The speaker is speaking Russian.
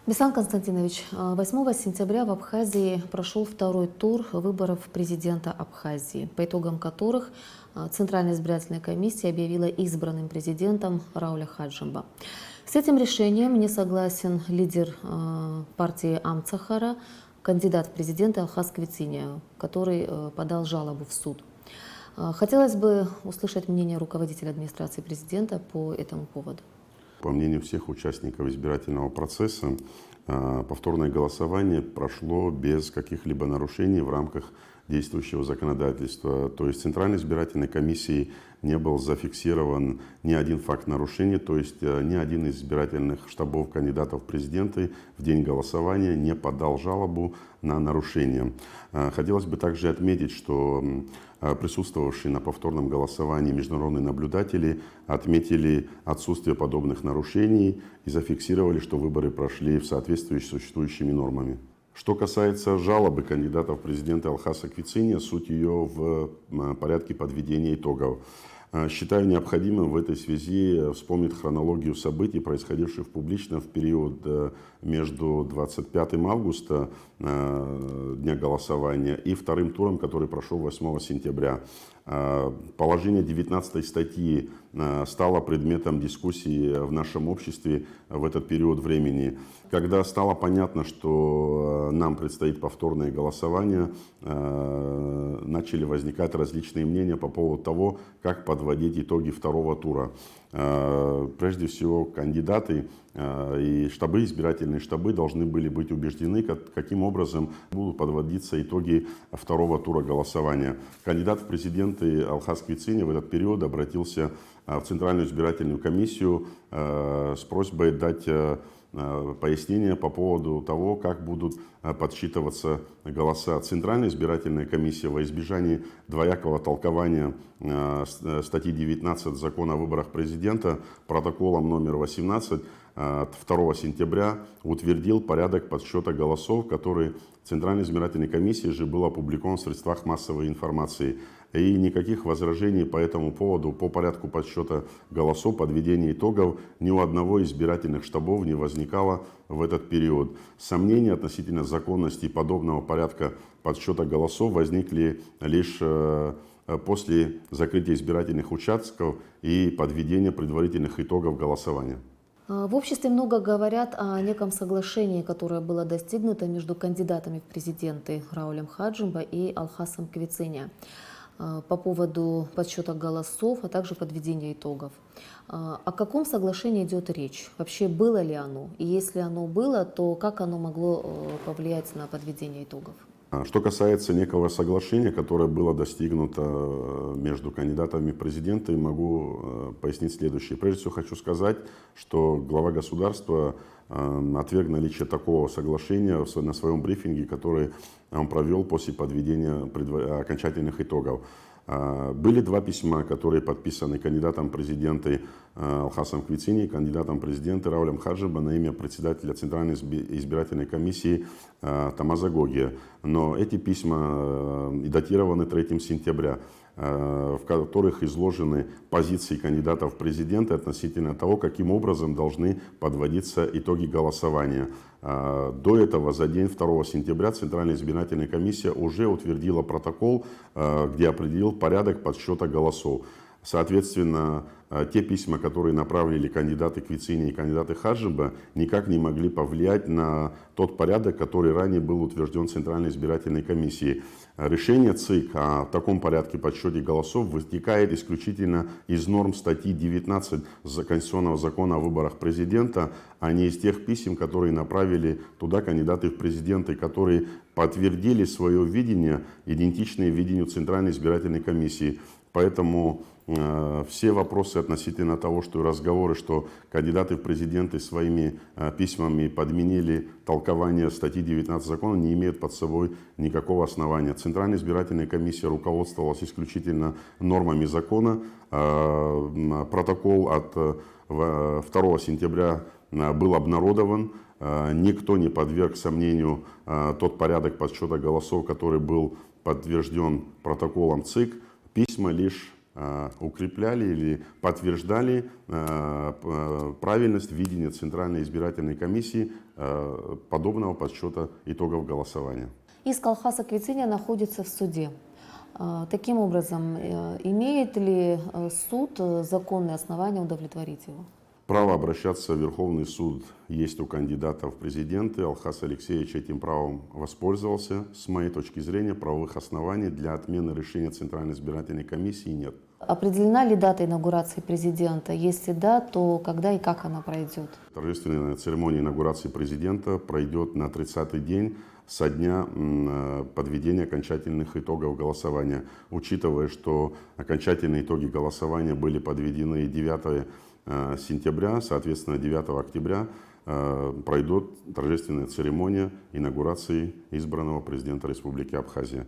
Беслан Константинович, 8 сентября в Абхазии прошел второй тур выборов президента Абхазии, по итогам которых Центральная избирательная комиссия объявила избранным президентом Рауля Хаджимба. С этим решением не согласен лидер партии Амцахара, кандидат в президенты Алхас Квициния, который подал жалобу в суд. Хотелось бы услышать мнение руководителя администрации президента по этому поводу. По мнению всех участников избирательного процесса, повторное голосование прошло без каких-либо нарушений в рамках действующего законодательства. То есть Центральной избирательной комиссией не был зафиксирован ни один факт нарушения, то есть ни один из избирательных штабов кандидатов в президенты в день голосования не подал жалобу на нарушение. Хотелось бы также отметить, что присутствовавшие на повторном голосовании международные наблюдатели отметили отсутствие подобных нарушений и зафиксировали, что выборы прошли в соответствии с существующими нормами. Что касается жалобы кандидата в президенты Алхаса Квициния, суть ее в порядке подведения итогов. Считаю необходимым в этой связи вспомнить хронологию событий, происходивших публично в период между 25 августа, дня голосования, и вторым туром, который прошел 8 сентября. Положение 19 статьи стало предметом дискуссии в нашем обществе в этот период времени. Когда стало понятно, что нам предстоит повторное голосование, начали возникать различные мнения по поводу того, как подводить итоги второго тура. Прежде всего, кандидаты и штабы, избирательные штабы должны были быть убеждены, каким образом будут подводиться итоги второго тура голосования. Кандидат в президенты Алхас Квициния в этот период обратился в Центральную избирательную комиссию с просьбой дать пояснения по поводу того, как будут подсчитываться голоса. Центральная избирательная комиссия во избежание двоякого толкования статьи 19 Закона о выборах президента протоколом номер 18 от 2 сентября утвердил порядок подсчета голосов, который Центральной избирательной комиссией же был опубликован в средствах массовой информации. И никаких возражений по этому поводу, по порядку подсчета голосов, подведения итогов ни у одного из избирательных штабов не возникало в этот период. Сомнения относительно законности подобного порядка подсчета голосов возникли лишь после закрытия избирательных участков и подведения предварительных итогов голосования. В обществе много говорят о неком соглашении, которое было достигнуто между кандидатами в президенты Раулем Хаджимба и Алхасом Квициния по поводу подсчета голосов, а также подведения итогов. О каком соглашении идет речь? Вообще было ли оно? И если оно было, то как оно могло повлиять на подведение итогов? Что касается некого соглашения, которое было достигнуто между кандидатами в президенты, могу пояснить следующее. Прежде всего хочу сказать, что глава государства отверг наличие такого соглашения на своем брифинге, который он провел после подведения окончательных итогов. Были два письма, которые подписаны кандидатом в президенты Алхасом Квицинией, кандидатом в президенты Раулем Хаджимба на имя председателя Центральной избирательной комиссии Тамаза Гогия. Но эти письма датированы 3 сентября, в которых изложены позиции кандидатов в президенты относительно того, каким образом должны подводиться итоги голосования. До этого, за день 2 сентября, Центральная избирательная комиссия уже утвердила протокол, где определил порядок подсчета голосов. Соответственно, те письма, которые направили кандидаты Квициния и кандидаты Хаджимба, никак не могли повлиять на тот порядок, который ранее был утвержден Центральной избирательной комиссией. Решение ЦИК о таком порядке подсчета голосов вытекает исключительно из норм статьи 19 Конституционного закона о выборах президента, а не из тех писем, которые направили туда кандидаты в президенты, которые подтвердили свое видение, идентичное видению Центральной избирательной комиссии. Поэтому все вопросы относительно того, что разговоры, что кандидаты в президенты своими письмами подменили толкование статьи 19 закона, не имеют под собой никакого основания. Центральная избирательная комиссия руководствовалась исключительно нормами закона. Протокол от 2 сентября был обнародован. Никто не подверг сомнению тот порядок подсчета голосов, который был подтвержден протоколом ЦИК. Письма лишь укрепляли или подтверждали правильность видения Центральной избирательной комиссии подобного подсчета итогов голосования. Иск Алхаса Квициня находится в суде. Таким образом, имеет ли суд законные основания удовлетворить его? Право обращаться в Верховный суд есть у кандидата в президенты. Алхас Алексеевич этим правом воспользовался. С моей точки зрения, правовых оснований для отмены решения Центральной избирательной комиссии нет. Определена ли дата инаугурации президента? Если да, то когда и как она пройдет? Торжественная церемония инаугурации президента пройдет на 30-й день со дня подведения окончательных итогов голосования. Учитывая, что окончательные итоги голосования были подведены 9 сентября, соответственно, 9 октября пройдет торжественная церемония инаугурации избранного президента Республики Абхазия.